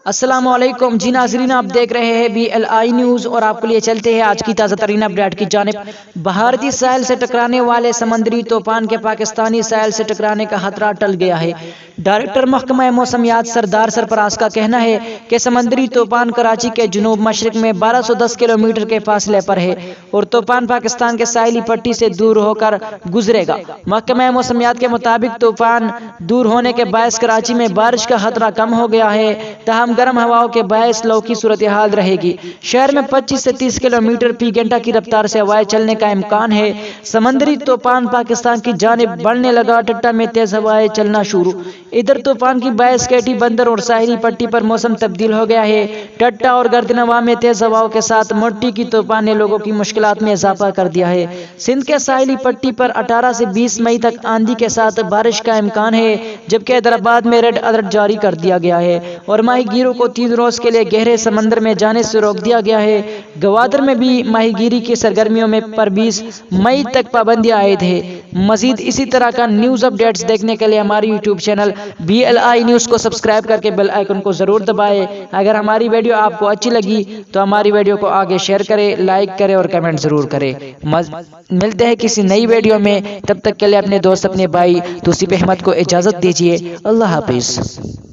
السلام علیکم جی ناظرین، آپ دیکھ رہے ہیں BLI نیوز اور آپ کے لیے چلتے ہیں آج کی تازہ ترین اپڈیٹ کی جانب۔ بھارتی ساحل سے ٹکرانے والے سمندری طوفان کے پاکستانی ساحل سے ٹکرانے کا خطرہ ٹل گیا ہے۔ ڈائریکٹر محکمہ موسمیات سردار سرفراز کا کہنا ہے کہ سمندری طوفان کراچی کے جنوب مشرق میں 1210 کلومیٹر کے فاصلے پر ہے اور طوفان پاکستان کے ساحلی پٹی سے دور ہو کر گزرے گا۔ محکمہ موسمیات کے مطابق طوفان دور ہونے کے باعث کراچی میں بارش کا خطرہ کم ہو گیا ہے، تاہم گرم ہواؤں کے باعث لو کی صورتحال رہے گی۔ شہر میں 25 سے 30 کلومیٹر فی گھنٹہ کی رفتار سے ہوائیں چلنے کا امکان ہے۔ سمندری طوفان پاکستان کی جانب بڑھنے لگا، ٹٹا میں تیز ہوائیں چلنا شروع۔ ادھر طوفان کی باعث کیٹی بندر اور ساحلی پٹی پر موسم تبدیل ہو گیا ہے۔ ٹٹا اور گردن ہوا میں تیز ہواؤں کے ساتھ موٹی کی طوفان نے لوگوں کی مشکلات میں اضافہ کر دیا ہے۔ سندھ کے ساحلی پٹی پر 18 سے 20 مئی تک آندھی کے ساتھ بارش کا امکان ہے، جبکہ حیدرآباد میں ریڈ الرٹ جاری کر دیا گیا ہے اور ماہی گیروں کو 3 روز کے لیے گہرے سمندر میں جانے سے روک دیا گیا ہے۔ گوادر میں بھی ماہی گیری کی سرگرمیوں میں پر 20 مئی تک پابندیاں عائد ہے۔ مزید اسی طرح کا نیوز اپڈیٹس دیکھنے کے لیے ہماری یوٹیوب چینل BLI نیوز کو سبسکرائب کر کے بیل آئیکن کو ضرور دبائیں۔ اگر ہماری ویڈیو آپ کو اچھی لگی تو ہماری ویڈیو کو آگے شیئر کریں، لائک کریں اور کمنٹ ضرور کریں۔ ملتے ہیں کسی نئی ویڈیو میں، تب تک کے لیے اپنے دوست اپنے بھائی توصیف احمد کو اجازت دیجیے۔ اللہ حافظ۔